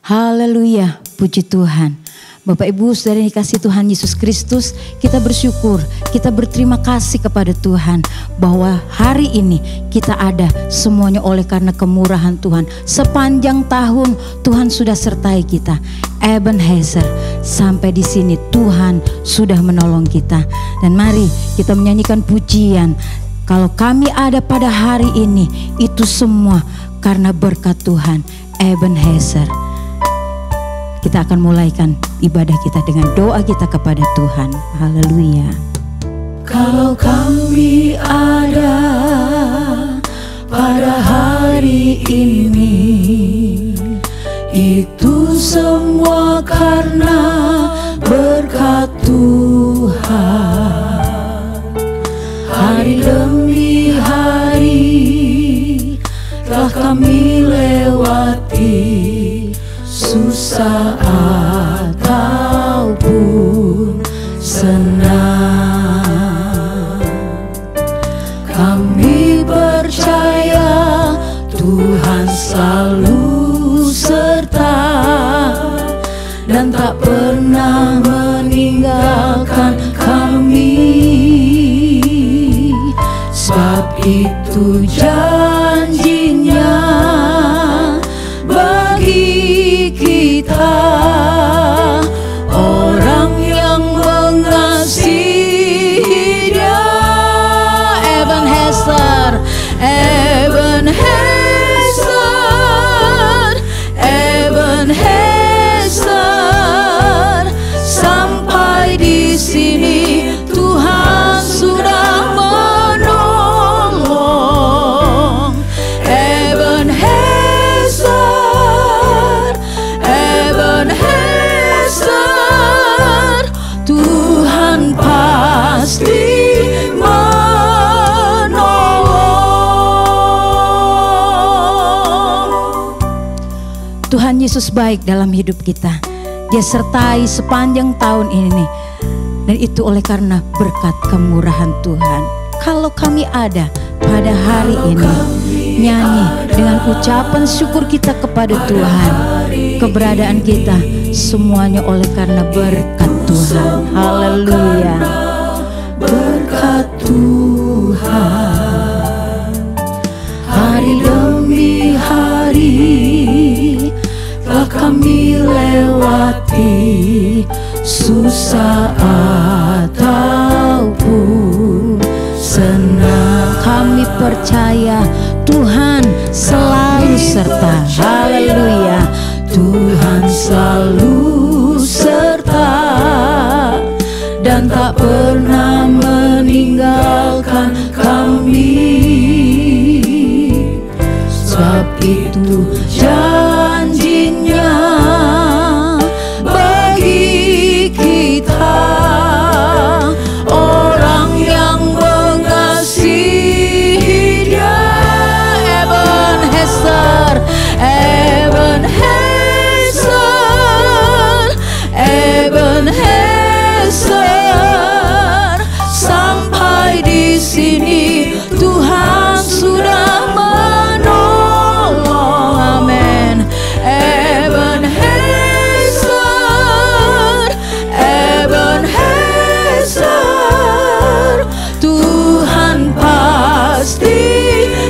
Haleluya, puji Tuhan. Bapak Ibu saudara yang dikasihi Tuhan Yesus Kristus, kita bersyukur, kita berterima kasih kepada Tuhan bahwa hari ini kita ada semuanya oleh karena kemurahan Tuhan. Sepanjang tahun Tuhan sudah sertai kita. Ebenezer, sampai di sini Tuhan sudah menolong kita. Dan mari kita menyanyikan pujian. Kalau kami ada pada hari ini, itu semua karena berkat Tuhan. Ebenezer. Kita akan mulaikan ibadah kita dengan doa kita kepada Tuhan. Haleluya. Kalau kami ada pada hari ini, itu semua karena berkat Tuhan. Hari demi hari telah kami lewati, susah ataupun senang. Kami percaya Tuhan selalu serta dan tak pernah meninggalkan kami. Sebab itu janjinya bagi kita, orang yang mengasihi Dia. Ebenezer, Ebenezer, Ebenezer, sampai di sini Tuhan sudah menolong. Ebenezer, Ebenezer, Tuhan pasti menolong. Tuhan Yesus baik dalam hidup kita. Dia sertai sepanjang tahun ini. Dan itu oleh karena berkat kemurahan Tuhan. Kalau kami ada pada hari ini, nyanyi dengan ucapan syukur kita kepada Tuhan. Keberadaan kita semuanya oleh karena berkat Tuhan. Haleluya. Berkat Tuhan, hari demi hari telah kami lewati, susah ataupun senang. Kami percaya Tuhan selalu serta. Haleluya. Tuhan selalu serta dan tak pernah meninggalkan kami. Sebab itu janjinya bagi kita, orang yang mengasihi Dia. Ebenezer, Ebenezer, Ebenezer, sampai di sini Tuhan sudah menolong. Amin. Ebenezer, Ebenezer, Tuhan pasti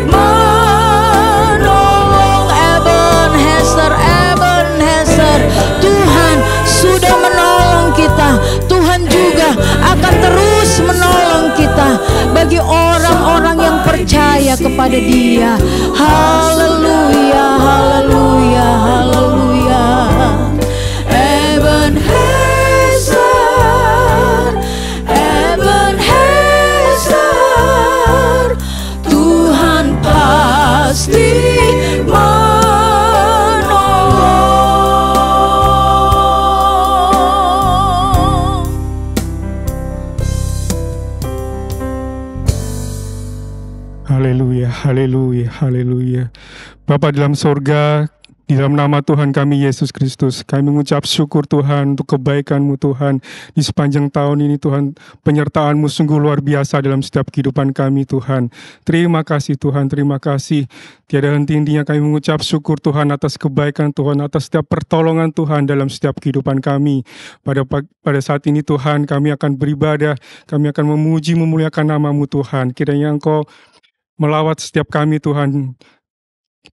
menolong. Ebenezer, Ebenezer, Tuhan sudah menolong kita. Tuhan juga akan terus menolong kita bagi orang-orang yang percaya kepada Dia. Haleluya, haleluya, haleluya. Ebenezer, Ebenezer, Tuhan pasti menolong. Haleluya, haleluya, haleluya. Bapa dalam sorga, Di dalam nama Tuhan kami Yesus Kristus, kami mengucap syukur Tuhan untuk kebaikan-Mu Tuhan. Di sepanjang tahun ini Tuhan, penyertaan-Mu sungguh luar biasa dalam setiap kehidupan kami Tuhan. Terima kasih Tuhan, terima kasih. Tiada henti-hentinya kami mengucap syukur Tuhan atas kebaikan Tuhan, atas setiap pertolongan Tuhan dalam setiap kehidupan kami. Pada saat ini Tuhan, kami akan beribadah, kami akan memuji memuliakan nama-Mu Tuhan. Kiranya Engkau melawat setiap kami Tuhan.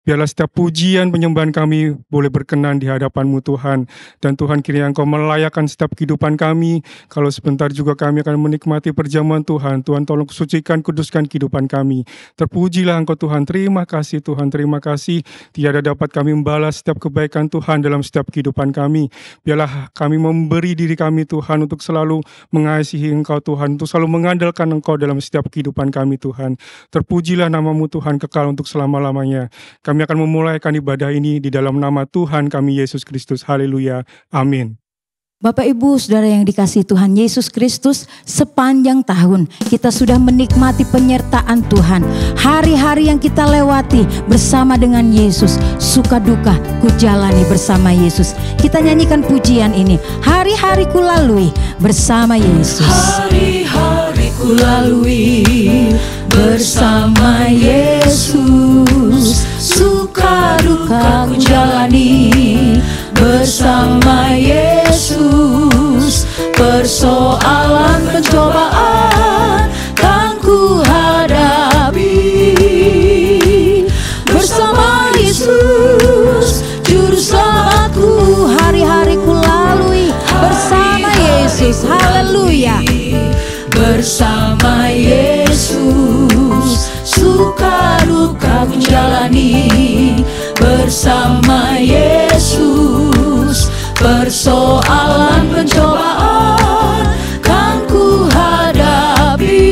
Biarlah setiap pujian penyembahan kami boleh berkenan di hadapan-Mu Tuhan. Dan Tuhan, kiranya Engkau melayakkan setiap kehidupan kami. Kalau sebentar juga kami akan menikmati perjamuan Tuhan. Tuhan tolong sucikan, kuduskan kehidupan kami. Terpujilah Engkau Tuhan. Terima kasih Tuhan, terima kasih. Tiada dapat kami membalas setiap kebaikan Tuhan dalam setiap kehidupan kami. Biarlah kami memberi diri kami Tuhan untuk selalu mengasihi Engkau Tuhan. Untuk selalu mengandalkan Engkau dalam setiap kehidupan kami Tuhan. Terpujilah nama-Mu Tuhan kekal untuk selama-lamanya. Kami akan memulaikan ibadah ini di dalam nama Tuhan kami Yesus Kristus. Haleluya. Amin. Bapak Ibu Saudara yang dikasihi Tuhan Yesus Kristus, sepanjang tahun kita sudah menikmati penyertaan Tuhan. Hari-hari yang kita lewati bersama dengan Yesus, suka duka ku jalani bersama Yesus. Kita nyanyikan pujian ini. Hari-hari ku lalui bersama Yesus. Hari-hari ku lalui bersama Yesus, suka duka ku jalani bersama Yesus. Persoalan pencobaan kan ku hadapi bersama Yesus, juru selamatku. Hari-hari ku lalui bersama Yesus. Haleluya. Bersama Yesus, suka duka ku jalani bersama Yesus. Persoalan pencobaan kan ku hadapi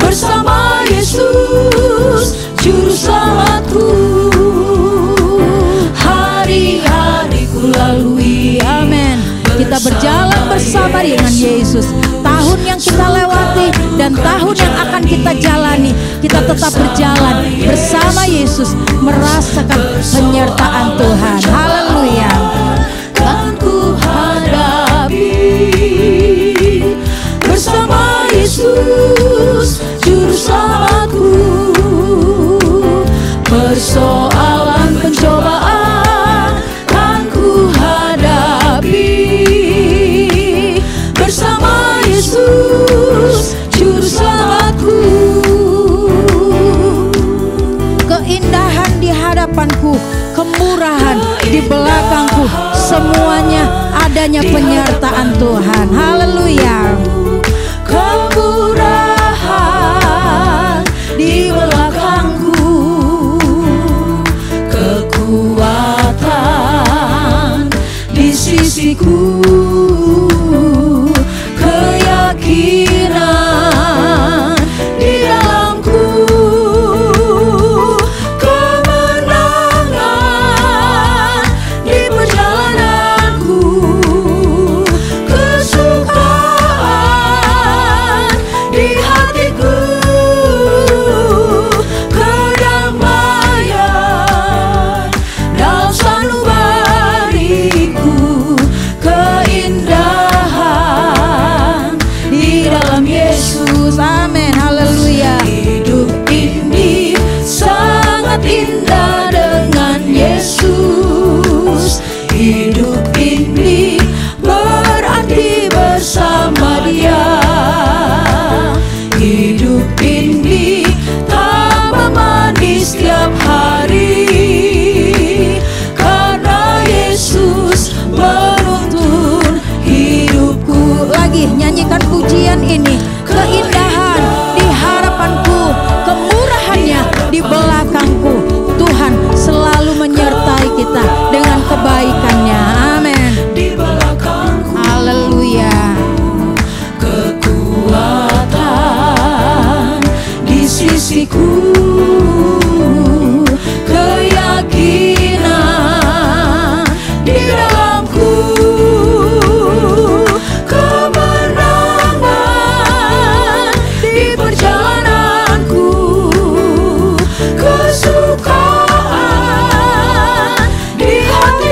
bersama Yesus, juru selamatku. Hari-hari ku lalui. Amin. Kita berjalan bersama dengan Yesus. Tahun yang kita lewati dan tahun yang akan kita jalani, kita tetap berjalan bersama Yesus, merasakan penyertaan Tuhan. Haleluya. Kan ku hadapi bersama Yesus, juru selamatku. Persoalan pencobaan kan ku hadapi bersama Yesus, juru selamatku. Keindahan di hadapanku, kemurahan di belakangku, semuanya adanya penyertaan Tuhan. Haleluya. Kemurahan di belakangku, kekuatan di sisiku, keyakinan di dalamku, kemenangan di perjalananku, kesukaan di hatiku, kedamaian dalam sanubariku, keindahan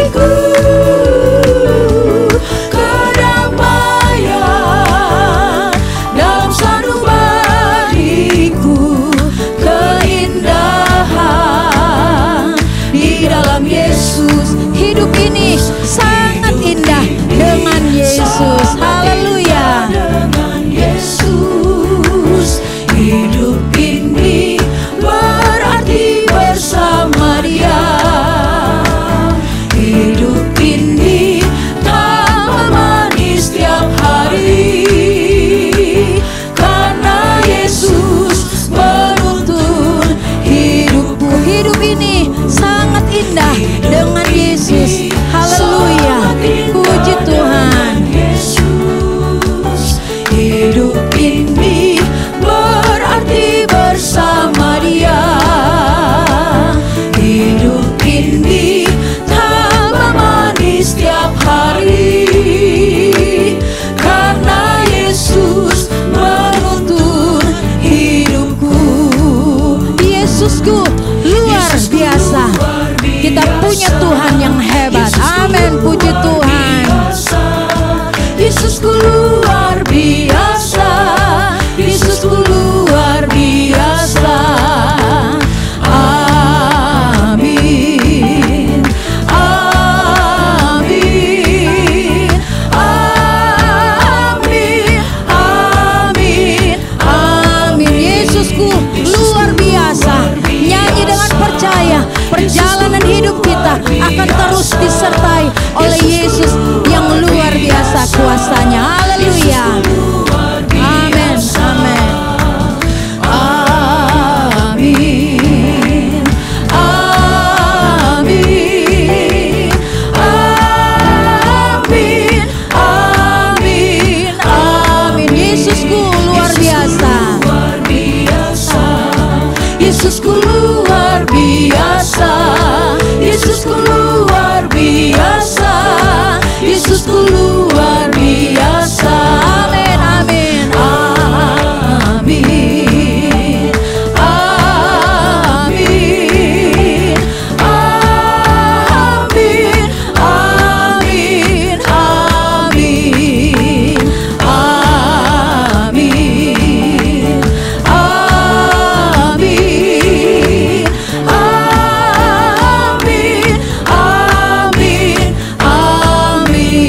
hatiku, kedamaian dalam sanubariku, keindahan di dalam Yesus. Hidup ini sangat indah dengan Yesus. Haleluya. Dengan Yesus, hidup ini berarti bersama Dia. Hidup ini tambah manis setiap hari, karena Yesus menuntun hidupku. Hidup ini sangat indah dengan Yesus. Haleluya. Puji Tuhan. Yesus, hidup ini berarti bersama Dia. Hidup ini tambah manis setiap hari, karena Yesus menuntun hidupku. Yesusku luar biasa. Kita punya Tuhan yang hebat. Amin. Puji Tuhan. Yesusku luar biasa. Yesusku luar biasa. Amin. Amin. Amin. Amin. Amin. Yesusku luar biasa. Nyanyi dengan percaya, perjalanan hidup kita akan terus disertai oleh Yesus yang luar biasa kuasanya. Haleluya. Amin. Amin. Amin. Amin. Amin. Amin. Amin. Yesusku luar biasa. Luar biasa. Yesusku luar biasa. Yesusku luar biasa. Yesusku luar biasa. Amin. Amin. Amin. Amin. Amin. Amin. Amin. Amin. Amin. Amin. Amin. Amin.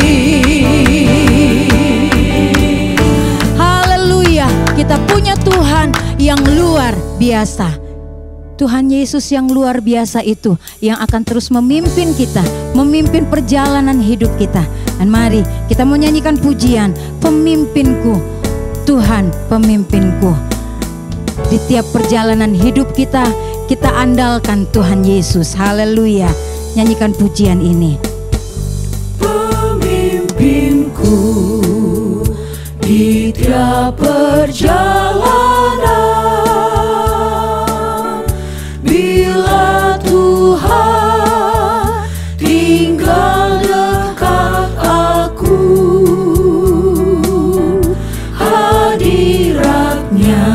Haleluya. Kita punya Tuhan yang luar biasa. Tuhan Yesus yang luar biasa itu yang akan terus memimpin kita, memimpin perjalanan hidup kita. Dan mari kita mau nyanyikan pujian, pemimpinku, Tuhan pemimpinku. Di tiap perjalanan hidup kita, kita andalkan Tuhan Yesus. Haleluya. Nyanyikan pujian ini. Pemimpinku di tiap perjalanan, bila Tuhan tinggal dekat aku, hadiratnya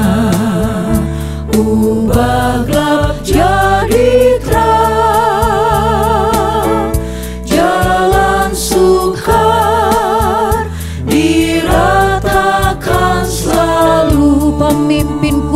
ubah gelap jadi terang, jalan sukar diratakan selalu. Pemimpinku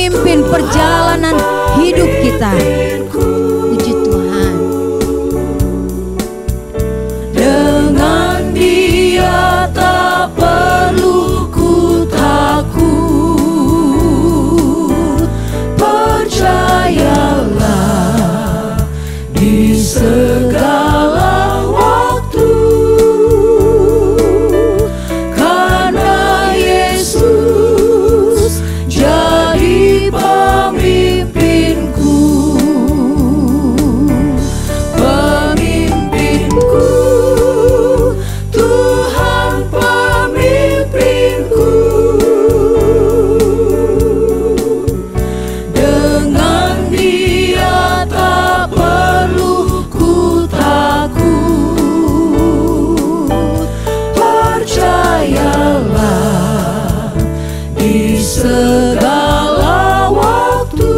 memimpin perjalanan hidup kita. Puji Tuhan. Dengan Dia tak perlu ku takut, percayalah di segala waktu, karena Yesus jadi pemimpinku. Pemimpinku, Tuhan pemimpinku. Dengan Dia tak perlu ku takut, percayalah di segala waktu,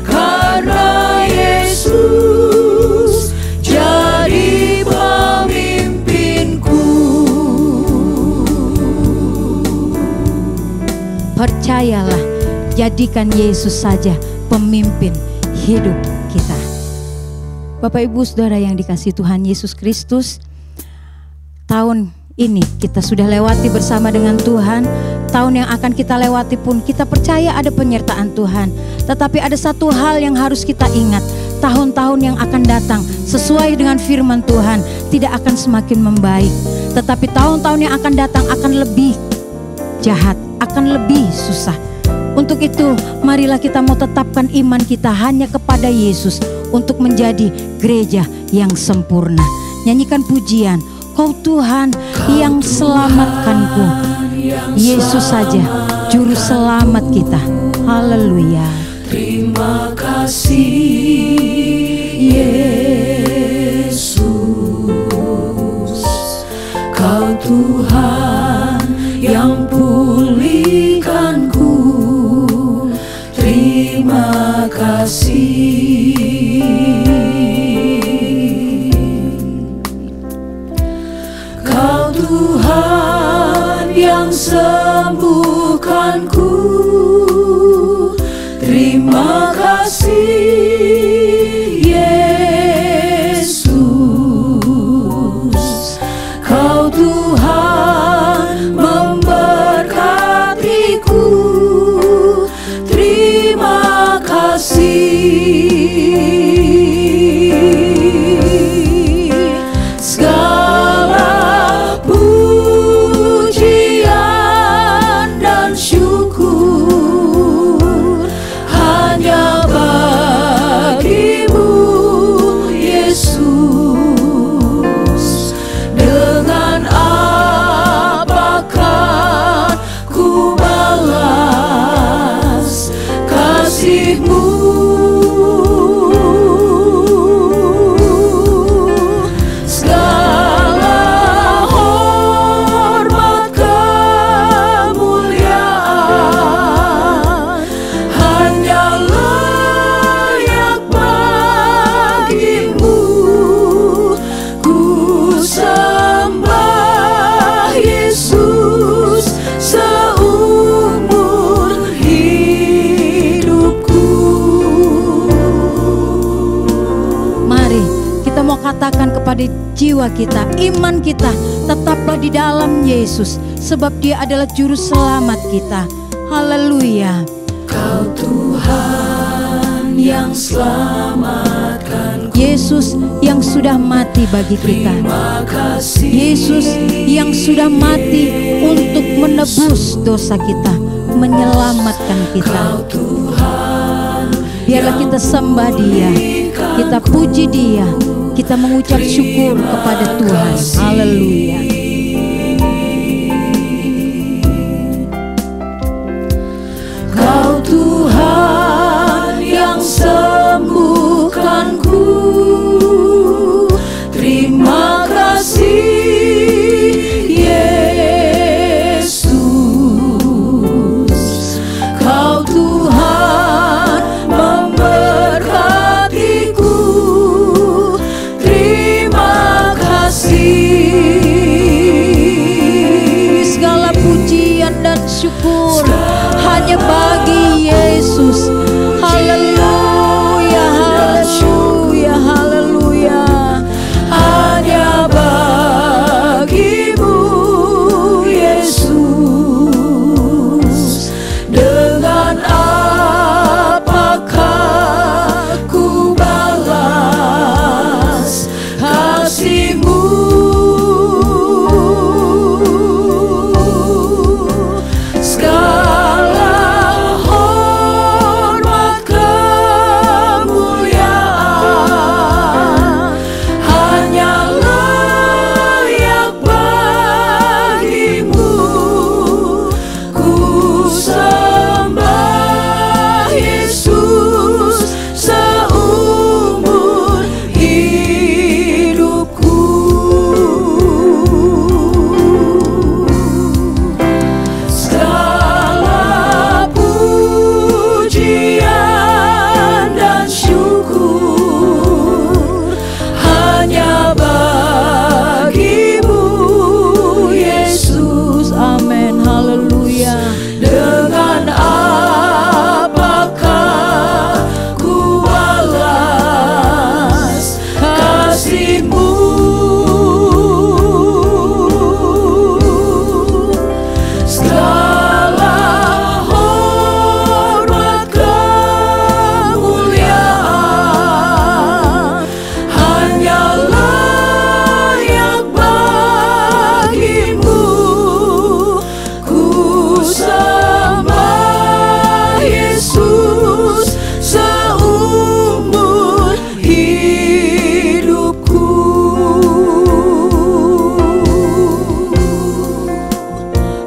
karena Yesus jadi pemimpinku. Percayalah, jadikan Yesus saja pemimpin hidup kita. Bapak Ibu Saudara yang dikasihi Tuhan Yesus Kristus, tahun ini kita sudah lewati bersama dengan Tuhan. Tahun yang akan kita lewati pun kita percaya ada penyertaan Tuhan. Tetapi ada satu hal yang harus kita ingat, tahun-tahun yang akan datang sesuai dengan firman Tuhan tidak akan semakin membaik, tetapi tahun-tahun yang akan datang akan lebih jahat, akan lebih susah. Untuk itu marilah kita mau tetapkan iman kita hanya kepada Yesus untuk menjadi gereja yang sempurna. Nyanyikan pujian, Kau Tuhan yang selamatkanku. Yesus saja juru selamat kita. Haleluya. Terima kasih Yesus, Kau Tuhan yang pulihkanku. Terima kasih. Kau Tuhan yang sembuhkanku. Terima kasih Yesus, Kau Tuhan memberkatiku. Terima kasih. Segala pujian dan syukur hanya bagimu Yesus. Dengan apakah ku balas kasih-Mu? Segala hormat kemuliaan hanya layak bagimu. Ku sembah Yesus seumur hidupku. Mari kita mau katakan kepada jiwa kita, iman kita tetaplah di dalam Yesus, sebab Dia adalah juru selamat kita. Haleluya. Kau Tuhan yang selamatkan. Yesus yang sudah mati bagi kita. Terima kasih Yesus yang sudah mati untuk menebus dosa kita, menyelamatkan kita. Kau Tuhan Biarlah kita sembah Dia, kita puji Dia, kita mengucap syukur kepada Tuhan. Haleluya. Kau Tuhan yang sembuhkanku. Terima kasih Yesus, Kau Tuhan memberkatiku. Terima kasih. hanya bagi Yesus. Haleluya, haleluya, haleluya. Hanya bagimu Yesus. Dengan apakah ku balas kasih-Mu? Segala hormat kemuliaan hanya layak bagimu. Ku sembah Yesus seumur hidupku. Segala pujian dan syukur hanya bagimu Yesus. Amin, haleluya. Dengan apakah ku balas kasih-Mu? Segala hormat kemuliaan hanya layak bagimu. Ku sembah Yesus seumur hidupku.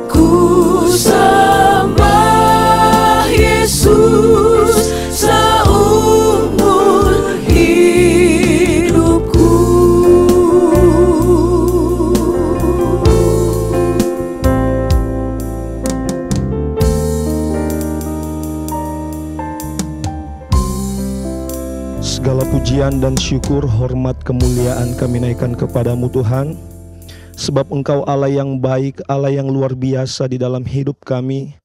Ku sembah Yesus seumur hidupku. Segala pujian dan syukur, hormat, kemuliaan kami naikkan kepadamu Tuhan. Sebab Engkau Allah yang baik, Allah yang luar biasa di dalam hidup kami.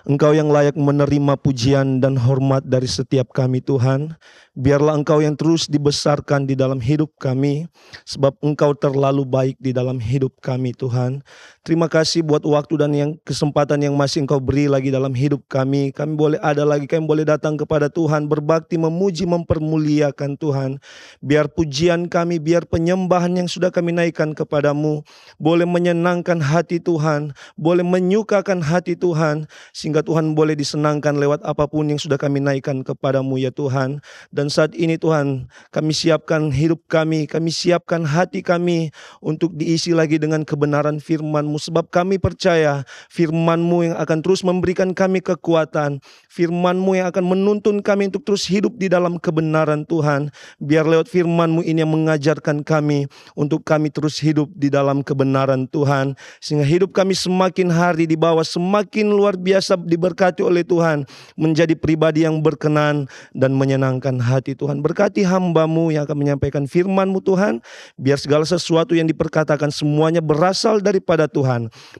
Engkau yang layak menerima pujian dan hormat dari setiap kami Tuhan. Biarlah Engkau yang terus dibesarkan di dalam hidup kami. Sebab Engkau terlalu baik di dalam hidup kami Tuhan. Terima kasih buat waktu dan kesempatan yang masih Engkau beri lagi dalam hidup kami. Kami boleh ada lagi, kami boleh datang kepada Tuhan, berbakti, memuji, mempermuliakan Tuhan. Biar pujian kami, biar penyembahan yang sudah kami naikkan kepadamu boleh menyenangkan hati Tuhan, boleh menyukakan hati Tuhan, sehingga Tuhan boleh disenangkan lewat apapun yang sudah kami naikkan kepadamu ya Tuhan. Dan saat ini Tuhan, kami siapkan hidup kami siapkan hati kami untuk diisi lagi dengan kebenaran firman-Mu. Sebab kami percaya firman-Mu yang akan terus memberikan kami kekuatan, firman-Mu yang akan menuntun kami untuk terus hidup di dalam kebenaran Tuhan. Biar lewat firman-Mu ini yang mengajarkan kami untuk kami terus hidup di dalam kebenaran Tuhan. Sehingga hidup kami semakin hari di bawah, semakin luar biasa diberkati oleh Tuhan, menjadi pribadi yang berkenan dan menyenangkan hati Tuhan. Berkati hamba-Mu yang akan menyampaikan firman-Mu Tuhan. Biar segala sesuatu yang diperkatakan semuanya berasal daripada Tuhan.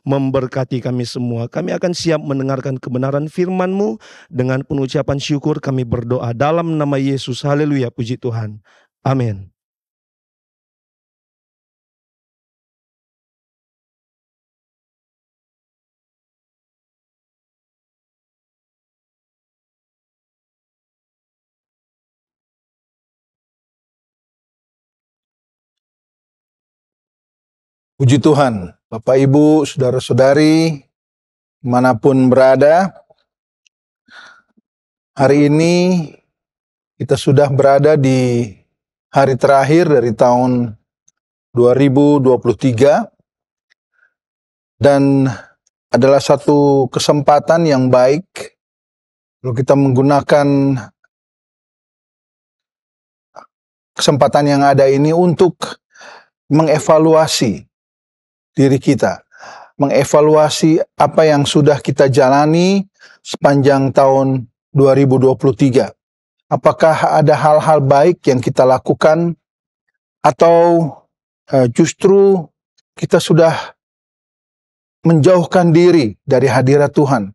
Memberkati kami semua. Kami akan siap mendengarkan kebenaran firman-Mu. Dengan penuh ucapan syukur kami berdoa dalam nama Yesus. Haleluya, puji Tuhan. Amin. Puji Tuhan, Bapak Ibu, Saudara-saudari, manapun berada, hari ini kita sudah berada di hari terakhir dari tahun 2023 dan adalah satu kesempatan yang baik kalau kita menggunakan kesempatan yang ada ini untuk mengevaluasi diri kita, mengevaluasi apa yang sudah kita jalani sepanjang tahun 2023. Apakah ada hal-hal baik yang kita lakukan atau justru kita sudah menjauhkan diri dari hadirat Tuhan.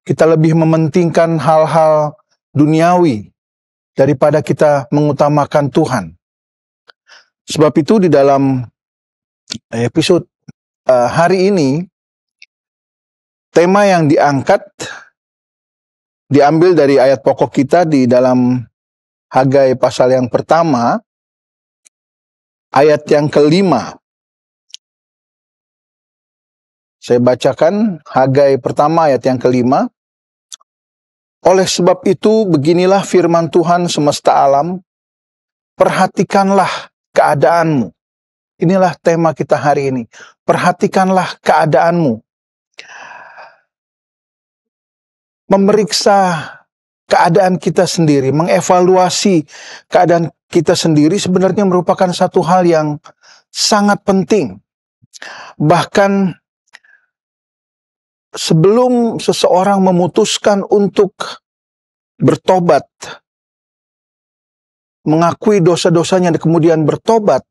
Kita lebih mementingkan hal-hal duniawi daripada kita mengutamakan Tuhan. Sebab itu di dalam episode hari ini, tema yang diangkat diambil dari ayat pokok kita di dalam Hagai pasal yang pertama, ayat yang kelima. Saya bacakan Hagai pertama ayat yang kelima. Oleh sebab itu, beginilah firman Tuhan semesta alam, perhatikanlah keadaanmu. Inilah tema kita hari ini. Perhatikanlah keadaanmu. Memeriksa keadaan kita sendiri, mengevaluasi keadaan kita sendiri sebenarnya merupakan satu hal yang sangat penting. Bahkan sebelum seseorang memutuskan untuk bertobat, mengakui dosa-dosanya dan kemudian bertobat,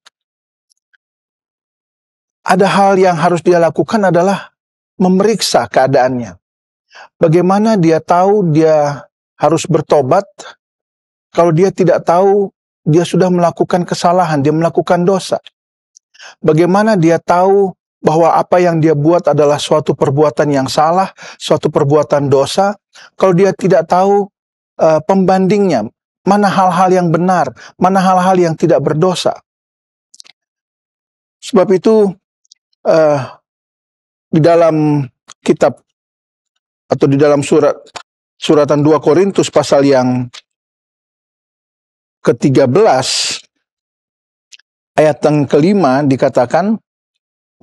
ada hal yang harus dia lakukan adalah memeriksa keadaannya. Bagaimana dia tahu dia harus bertobat kalau dia tidak tahu dia sudah melakukan kesalahan, dia melakukan dosa? Bagaimana dia tahu bahwa apa yang dia buat adalah suatu perbuatan yang salah, suatu perbuatan dosa, kalau dia tidak tahu pembandingnya, mana hal-hal yang benar, mana hal-hal yang tidak berdosa? Sebab itu di dalam kitab atau di dalam suratan 2 Korintus pasal yang ke-13 ayat yang kelima dikatakan,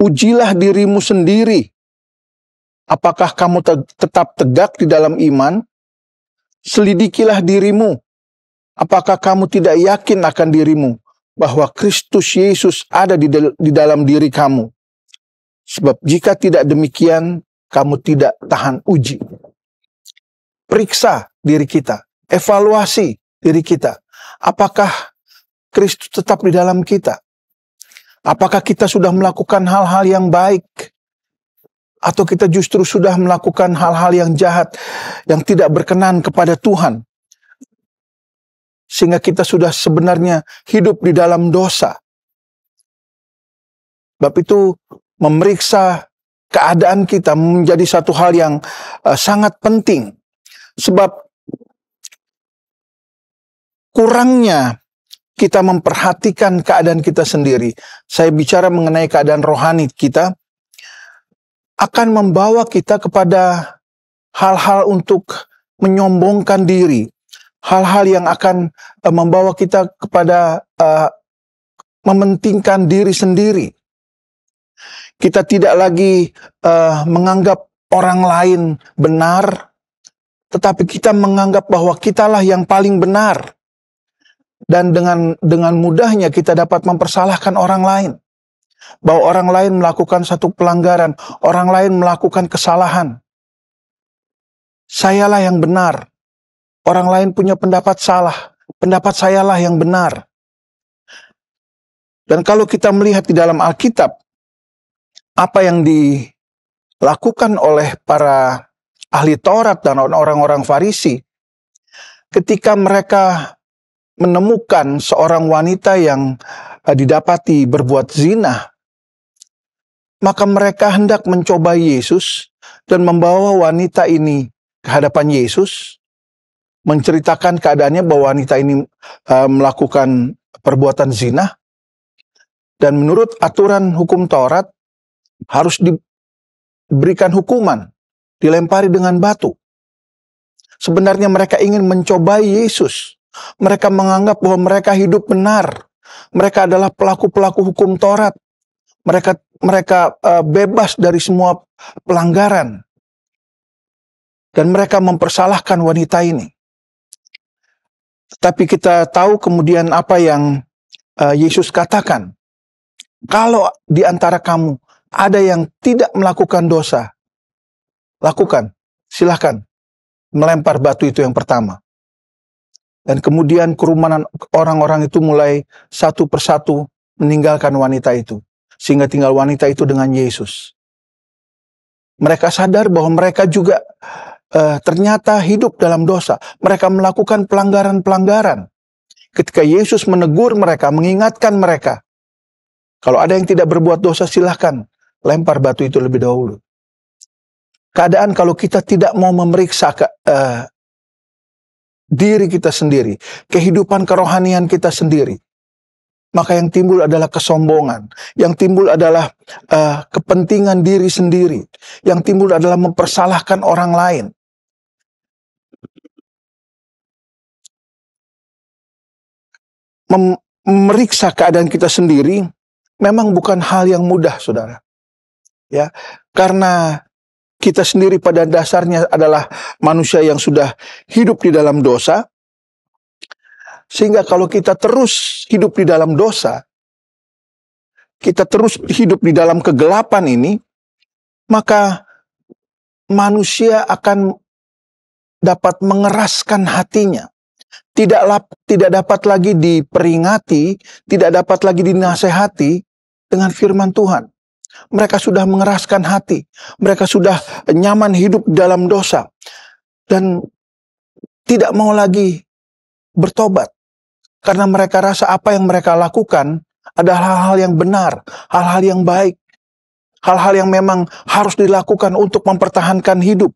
ujilah dirimu sendiri, apakah kamu tetap tegak di dalam iman? Selidikilah dirimu, apakah kamu tidak yakin akan dirimu bahwa Kristus Yesus ada di dalam diri kamu? Sebab jika tidak demikian, kamu tidak tahan uji. Periksa diri kita, evaluasi diri kita. Apakah Kristus tetap di dalam kita? Apakah kita sudah melakukan hal-hal yang baik? Atau kita justru sudah melakukan hal-hal yang jahat, yang tidak berkenan kepada Tuhan? Sehingga kita sudah sebenarnya hidup di dalam dosa. Sebab itu memeriksa keadaan kita menjadi satu hal yang sangat penting. Sebab kurangnya kita memperhatikan keadaan kita sendiri, saya bicara mengenai keadaan rohani kita, akan membawa kita kepada hal-hal untuk menyombongkan diri, hal-hal yang akan membawa kita kepada mementingkan diri sendiri. Kita tidak lagi menganggap orang lain benar, tetapi kita menganggap bahwa kitalah yang paling benar. Dan dengan mudahnya kita dapat mempersalahkan orang lain. Bahwa orang lain melakukan satu pelanggaran, orang lain melakukan kesalahan. Sayalah yang benar. Orang lain punya pendapat salah, pendapat sayalah yang benar. Dan kalau kita melihat di dalam Alkitab, apa yang dilakukan oleh para ahli Taurat dan orang-orang Farisi, ketika mereka menemukan seorang wanita yang didapati berbuat zina, maka mereka hendak mencoba Yesus dan membawa wanita ini ke hadapan Yesus, menceritakan keadaannya bahwa wanita ini melakukan perbuatan zina, dan menurut aturan hukum Taurat harus diberikan hukuman, dilempari dengan batu. Sebenarnya mereka ingin mencobai Yesus. Mereka menganggap bahwa mereka hidup benar. Mereka adalah pelaku-pelaku hukum Taurat. Mereka bebas dari semua pelanggaran. Dan mereka mempersalahkan wanita ini. Tapi kita tahu kemudian apa yang Yesus katakan. Kalau di antara kamu ada yang tidak melakukan dosa, lakukan, silahkan melempar batu itu yang pertama. Dan kemudian kerumunan orang-orang itu mulai satu persatu meninggalkan wanita itu. Sehingga tinggal wanita itu dengan Yesus. Mereka sadar bahwa mereka juga ternyata hidup dalam dosa. Mereka melakukan pelanggaran-pelanggaran. Ketika Yesus menegur mereka, mengingatkan mereka, kalau ada yang tidak berbuat dosa, silahkan lempar batu itu lebih dahulu. Keadaan kalau kita tidak mau memeriksa diri kita sendiri, kehidupan kerohanian kita sendiri, maka yang timbul adalah kesombongan, yang timbul adalah kepentingan diri sendiri, yang timbul adalah mempersalahkan orang lain. Memeriksa keadaan kita sendiri memang bukan hal yang mudah, saudara. Ya, karena kita sendiri pada dasarnya adalah manusia yang sudah hidup di dalam dosa. Sehingga kalau kita terus hidup di dalam dosa, kita terus hidup di dalam kegelapan ini, maka manusia akan dapat mengeraskan hatinya. Tidak dapat lagi diperingati, tidak dapat lagi dinasehati dengan firman Tuhan. Mereka sudah mengeraskan hati. Mereka sudah nyaman hidup dalam dosa. Dan tidak mau lagi bertobat. Karena mereka rasa apa yang mereka lakukan adalah hal-hal yang benar, hal-hal yang baik. Hal-hal yang memang harus dilakukan untuk mempertahankan hidup.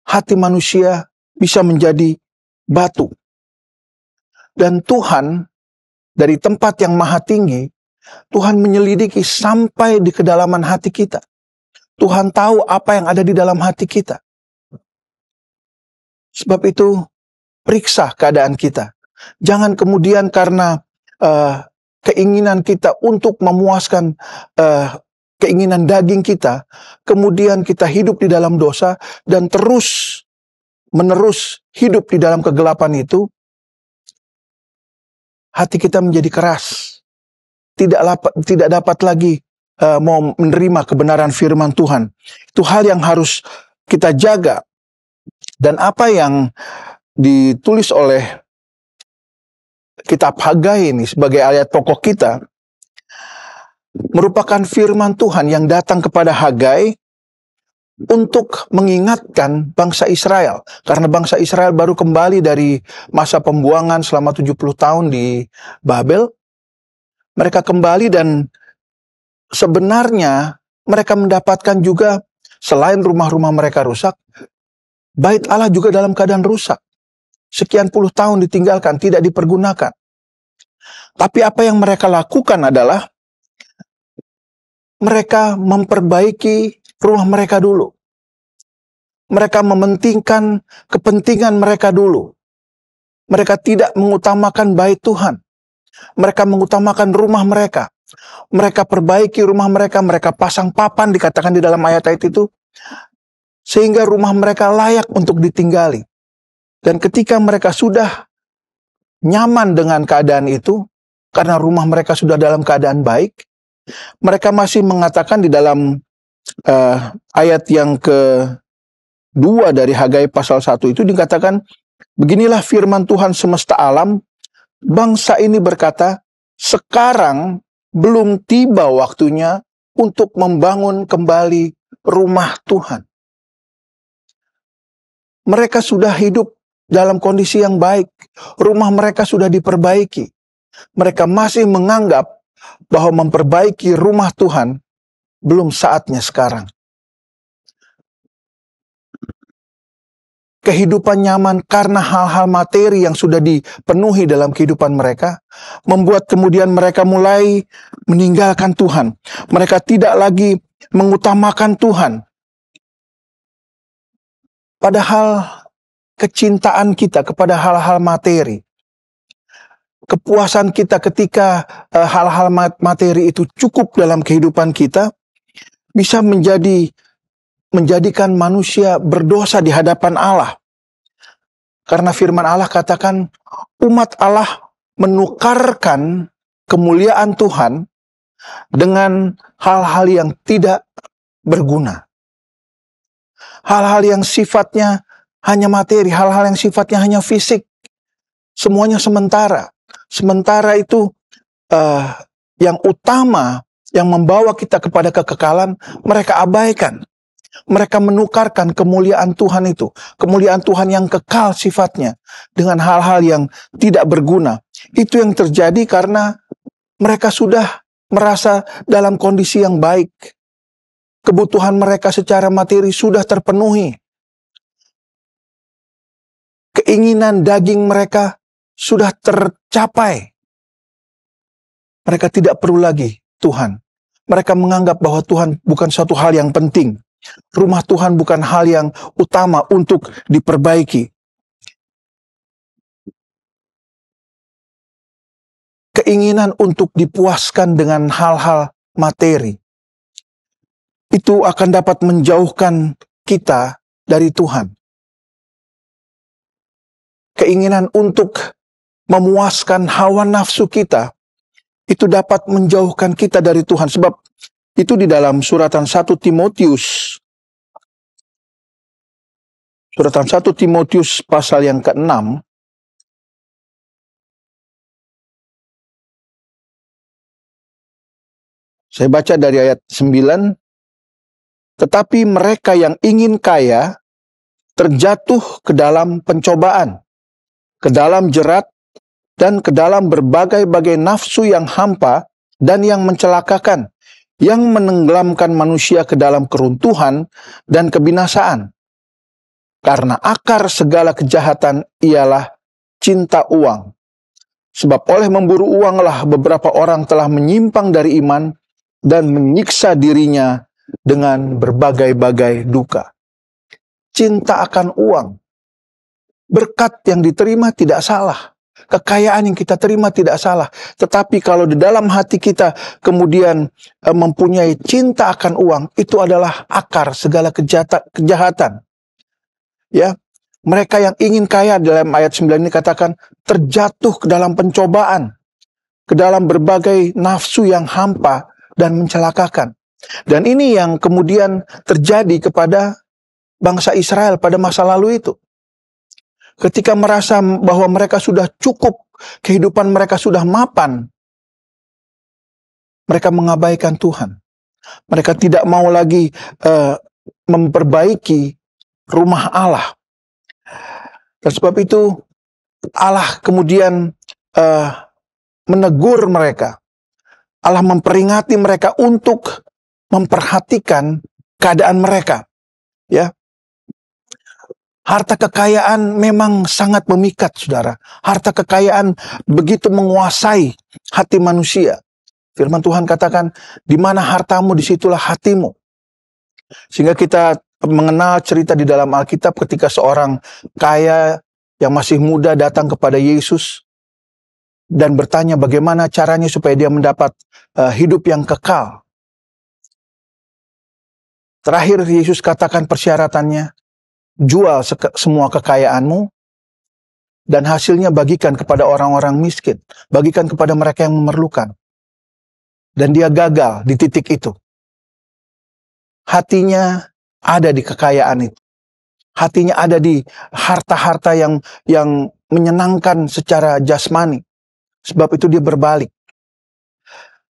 Hati manusia bisa menjadi batu. Dan Tuhan, dari tempat yang maha tinggi, Tuhan menyelidiki sampai di kedalaman hati kita. Tuhan tahu apa yang ada di dalam hati kita. Sebab itu, periksa keadaan kita. Jangan kemudian karena keinginan kita untuk memuaskan keinginan daging kita, kemudian kita hidup di dalam dosa dan terus-menerus hidup di dalam kegelapan itu, hati kita menjadi keras. Tidak dapat lagi mau menerima kebenaran firman Tuhan. Itu hal yang harus kita jaga. Dan apa yang ditulis oleh kitab Hagai ini sebagai ayat pokok kita, merupakan firman Tuhan yang datang kepada Hagai untuk mengingatkan bangsa Israel. Karena bangsa Israel baru kembali dari masa pembuangan selama 70 tahun di Babel. Mereka kembali dan sebenarnya mereka mendapatkan juga, selain rumah-rumah mereka rusak, bait Allah juga dalam keadaan rusak. Sekian puluh tahun ditinggalkan, tidak dipergunakan. Tapi apa yang mereka lakukan adalah mereka memperbaiki rumah mereka dulu. Mereka mementingkan kepentingan mereka dulu. Mereka tidak mengutamakan bait Tuhan. Mereka mengutamakan rumah mereka. Mereka perbaiki rumah mereka. Mereka pasang papan, dikatakan di dalam ayat-ayat itu, sehingga rumah mereka layak untuk ditinggali. Dan ketika mereka sudah nyaman dengan keadaan itu, karena rumah mereka sudah dalam keadaan baik, mereka masih mengatakan di dalam ayat yang kedua dari Hagai pasal 1 itu dikatakan, beginilah firman Tuhan semesta alam, bangsa ini berkata, sekarang belum tiba waktunya untuk membangun kembali rumah Tuhan. Mereka sudah hidup dalam kondisi yang baik. Rumah mereka sudah diperbaiki. Mereka masih menganggap bahwa memperbaiki rumah Tuhan belum saatnya sekarang. Kehidupan nyaman karena hal-hal materi yang sudah dipenuhi dalam kehidupan mereka, membuat kemudian mereka mulai meninggalkan Tuhan. Mereka tidak lagi mengutamakan Tuhan. Padahal kecintaan kita kepada hal-hal materi, kepuasan kita ketika hal-hal materi itu cukup dalam kehidupan kita, bisa menjadikan manusia berdosa di hadapan Allah. Karena firman Allah katakan, umat Allah menukarkan kemuliaan Tuhan dengan hal-hal yang tidak berguna. Hal-hal yang sifatnya hanya materi, hal-hal yang sifatnya hanya fisik. Semuanya sementara. Sementara itu yang utama, yang membawa kita kepada kekekalan, mereka abaikan. Mereka menukarkan kemuliaan Tuhan itu, kemuliaan Tuhan yang kekal sifatnya, dengan hal-hal yang tidak berguna. Itu yang terjadi karena mereka sudah merasa dalam kondisi yang baik. Kebutuhan mereka secara materi sudah terpenuhi. Keinginan daging mereka sudah tercapai. Mereka tidak perlu lagi Tuhan. Mereka menganggap bahwa Tuhan bukan suatu hal yang penting. Rumah Tuhan bukan hal yang utama untuk diperbaiki. Keinginan untuk dipuaskan dengan hal-hal materi itu akan dapat menjauhkan kita dari Tuhan. Keinginan untuk memuaskan hawa nafsu kita itu dapat menjauhkan kita dari Tuhan. Sebab itu di dalam suratan 1 Timotius. Suratan 1 Timotius pasal yang ke-6. Saya baca dari ayat 9. Tetapi mereka yang ingin kaya terjatuh ke dalam pencobaan, ke dalam jerat, dan ke dalam berbagai-bagai nafsu yang hampa dan yang mencelakakan, yang menenggelamkan manusia ke dalam keruntuhan dan kebinasaan. Karena akar segala kejahatan ialah cinta uang. Sebab oleh memburu uanglah beberapa orang telah menyimpang dari iman dan menyiksa dirinya dengan berbagai-bagai duka. Cinta akan uang. Berkat yang diterima tidak salah. Kekayaan yang kita terima tidak salah. Tetapi kalau di dalam hati kita kemudian mempunyai cinta akan uang, itu adalah akar segala kejahatan. Ya, mereka yang ingin kaya, dalam ayat 9 ini katakan terjatuh ke dalam pencobaan, ke dalam berbagai nafsu yang hampa dan mencelakakan. Dan ini yang kemudian terjadi kepada bangsa Israel pada masa lalu itu. Ketika merasa bahwa mereka sudah cukup, kehidupan mereka sudah mapan, mereka mengabaikan Tuhan. Mereka tidak mau lagi memperbaiki rumah Allah. Dan sebab itu Allah kemudian menegur mereka. Allah memperingati mereka untuk memperhatikan keadaan mereka. Ya. Harta kekayaan memang sangat memikat, saudara. Harta kekayaan begitu menguasai hati manusia. Firman Tuhan katakan, di mana hartamu, disitulah hatimu. Sehingga kita mengenal cerita di dalam Alkitab ketika seorang kaya yang masih muda datang kepada Yesus dan bertanya bagaimana caranya supaya dia mendapat hidup yang kekal. Terakhir Yesus katakan persyaratannya, jual semua kekayaanmu dan hasilnya bagikan kepada orang-orang miskin, bagikan kepada mereka yang memerlukan. Dan dia gagal di titik itu. Hatinya ada di kekayaan itu. Hatinya ada di harta-harta yang menyenangkan secara jasmani. Sebab itu dia berbalik.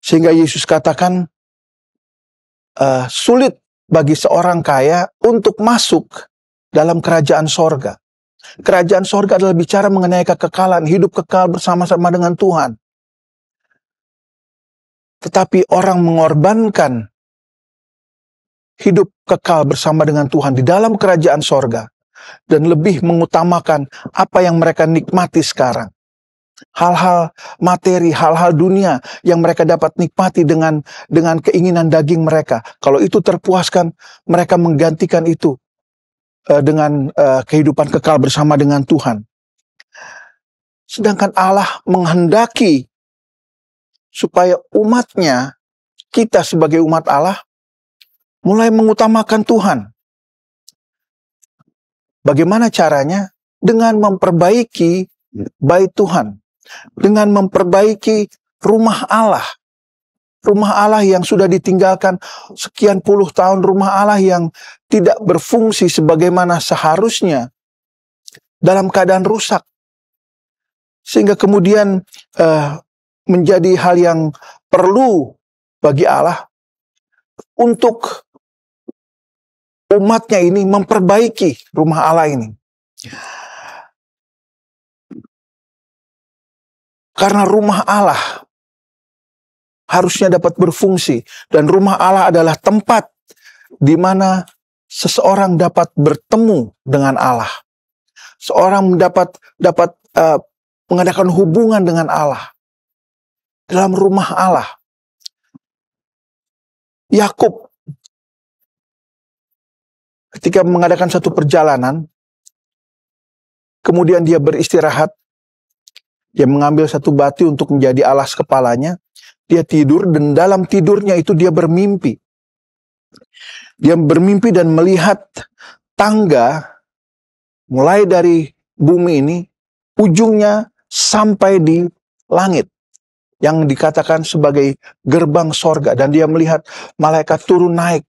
Sehingga Yesus katakan, sulit bagi seorang kaya untuk masuk dalam kerajaan sorga. Kerajaan sorga adalah bicara mengenai kekekalan, hidup kekal bersama-sama dengan Tuhan. Tetapi orang mengorbankan hidup kekal bersama dengan Tuhan di dalam kerajaan sorga dan lebih mengutamakan apa yang mereka nikmati sekarang. Hal-hal materi, hal-hal dunia yang mereka dapat nikmati dengan keinginan daging mereka. Kalau itu terpuaskan, mereka menggantikan itu dengan kehidupan kekal bersama dengan Tuhan. Sedangkan Allah menghendaki supaya umatnya, kita sebagai umat Allah, mulai mengutamakan Tuhan. Bagaimana caranya? Dengan memperbaiki bait Tuhan. Dengan memperbaiki rumah Allah. Rumah Allah yang sudah ditinggalkan sekian puluh tahun. Rumah Allah yang tidak berfungsi sebagaimana seharusnya. Dalam keadaan rusak. Sehingga kemudian menjadi hal yang perlu bagi Allah untuk umatnya ini memperbaiki rumah Allah ini. Karena rumah Allah harusnya dapat berfungsi, dan rumah Allah adalah tempat di mana seseorang dapat bertemu dengan Allah. Seorang dapat mengadakan hubungan dengan Allah dalam rumah Allah. Yakub ketika mengadakan satu perjalanan, kemudian dia beristirahat, dia mengambil satu batu untuk menjadi alas kepalanya, dia tidur, dan dalam tidurnya itu dia bermimpi. Dia bermimpi dan melihat tangga mulai dari bumi ini, ujungnya sampai di langit, yang dikatakan sebagai gerbang sorga. Dan dia melihat malaikat turun naik.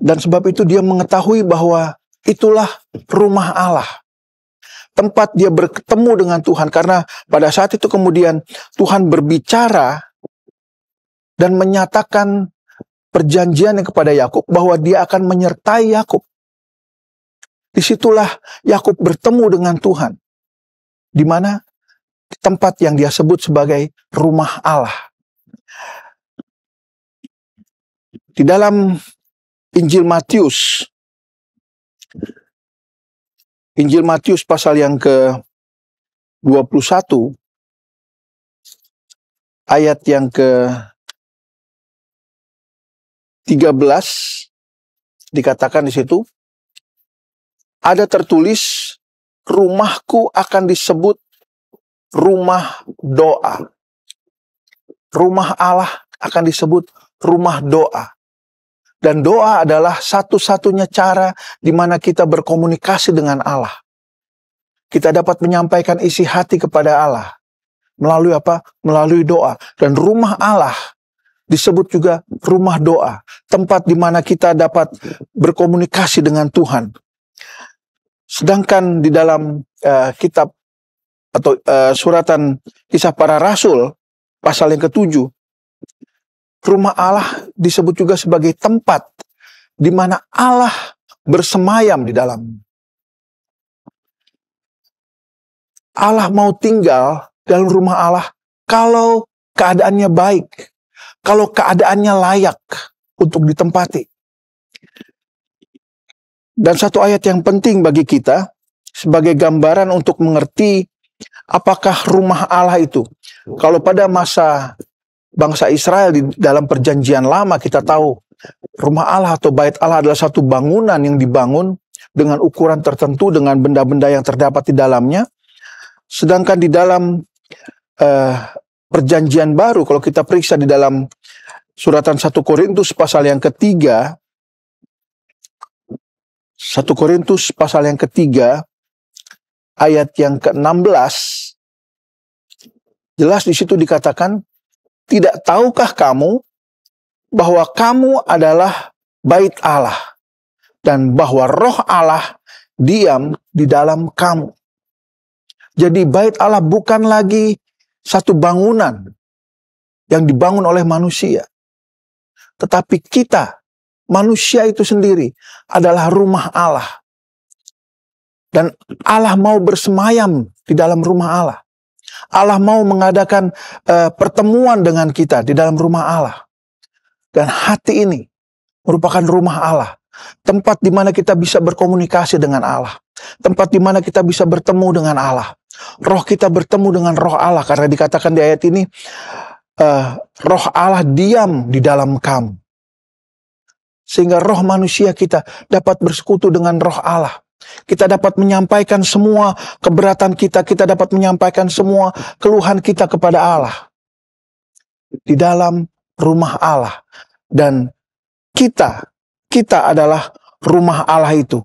Dan sebab itu dia mengetahui bahwa itulah rumah Allah. Tempat dia bertemu dengan Tuhan. Karena pada saat itu kemudian Tuhan berbicara dan menyatakan perjanjiannya kepada Yakub bahwa dia akan menyertai Yakub. Disitulah Yakub bertemu dengan Tuhan. Di mana? Tempat yang dia sebut sebagai rumah Allah. Di dalam Injil Matius pasal yang ke-21, ayat yang ke-13, dikatakan di situ, ada tertulis, rumahku akan disebut rumah doa. Rumah Allah akan disebut rumah doa. Dan doa adalah satu-satunya cara di mana kita berkomunikasi dengan Allah. Kita dapat menyampaikan isi hati kepada Allah. Melalui apa? Melalui doa. Dan rumah Allah disebut juga rumah doa. Tempat di mana kita dapat berkomunikasi dengan Tuhan. Sedangkan di dalam kitab atau suratan Kisah Para Rasul, pasal yang ke-7, rumah Allah disebut juga sebagai tempat di mana Allah bersemayam di dalam. Allah mau tinggal dalam rumah Allah kalau keadaannya baik, kalau keadaannya layak untuk ditempati. Dan satu ayat yang penting bagi kita sebagai gambaran untuk mengerti apakah rumah Allah itu. Kalau pada masa bangsa Israel di dalam perjanjian lama, kita tahu rumah Allah atau bait Allah adalah satu bangunan yang dibangun dengan ukuran tertentu, dengan benda-benda yang terdapat di dalamnya. Sedangkan di dalam perjanjian baru, kalau kita periksa di dalam suratan 1 Korintus pasal yang ketiga, 1 Korintus pasal yang ketiga, ayat yang ke-16, jelas di situ dikatakan, tidak tahukah kamu bahwa kamu adalah bait Allah dan bahwa roh Allah diam di dalam kamu. Jadi bait Allah bukan lagi satu bangunan yang dibangun oleh manusia. Tetapi kita, manusia itu sendiri adalah rumah Allah. Dan Allah mau bersemayam di dalam rumah Allah. Allah mau mengadakan pertemuan dengan kita di dalam rumah Allah. Dan hati ini merupakan rumah Allah. Tempat di mana kita bisa berkomunikasi dengan Allah. Tempat di mana kita bisa bertemu dengan Allah. Roh kita bertemu dengan roh Allah. Karena dikatakan di ayat ini, roh Allah diam di dalam kamu. Sehingga roh manusia kita dapat bersekutu dengan roh Allah. Kita dapat menyampaikan semua keberatan kita. Kita dapat menyampaikan semua keluhan kita kepada Allah. Di dalam rumah Allah. Dan kita adalah rumah Allah itu.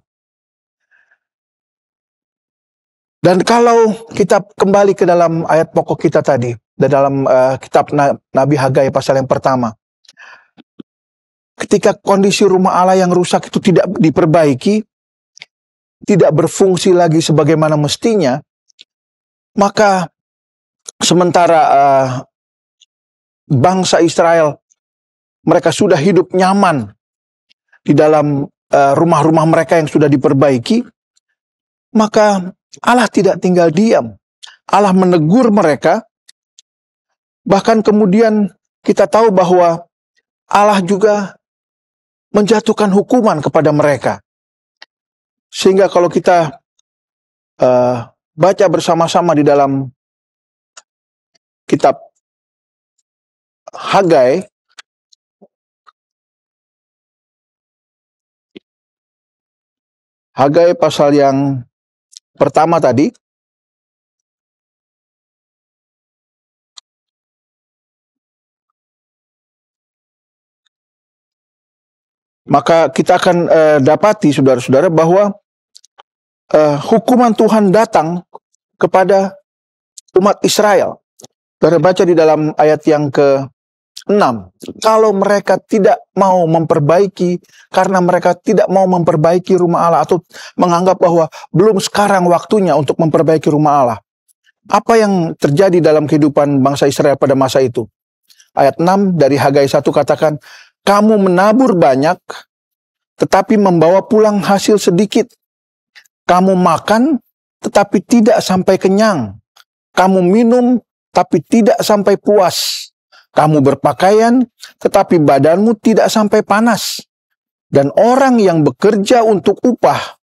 Dan kalau kita kembali ke dalam ayat pokok kita tadi. Dalam kitab Nabi Hagai pasal yang pertama. Ketika kondisi rumah Allah yang rusak itu tidak diperbaiki, tidak berfungsi lagi sebagaimana mestinya, maka sementara bangsa Israel, mereka sudah hidup nyaman di dalam rumah-rumah mereka yang sudah diperbaiki, maka Allah tidak tinggal diam. Allah menegur mereka. Bahkan kemudian kita tahu bahwa Allah juga menjatuhkan hukuman kepada mereka. Sehingga kalau kita baca bersama-sama di dalam kitab Hagai, Hagai pasal yang pertama tadi, maka kita akan dapati saudara-saudara bahwa hukuman Tuhan datang kepada umat Israel. Saudara baca di dalam ayat yang ke-6. Kalau mereka tidak mau memperbaiki, karena mereka tidak mau memperbaiki rumah Allah, atau menganggap bahwa belum sekarang waktunya untuk memperbaiki rumah Allah. Apa yang terjadi dalam kehidupan bangsa Israel pada masa itu? Ayat 6 dari Hagai 1 katakan, kamu menabur banyak, tetapi membawa pulang hasil sedikit. Kamu makan, tetapi tidak sampai kenyang. Kamu minum, tapi tidak sampai puas. Kamu berpakaian, tetapi badanmu tidak sampai panas. Dan orang yang bekerja untuk upah,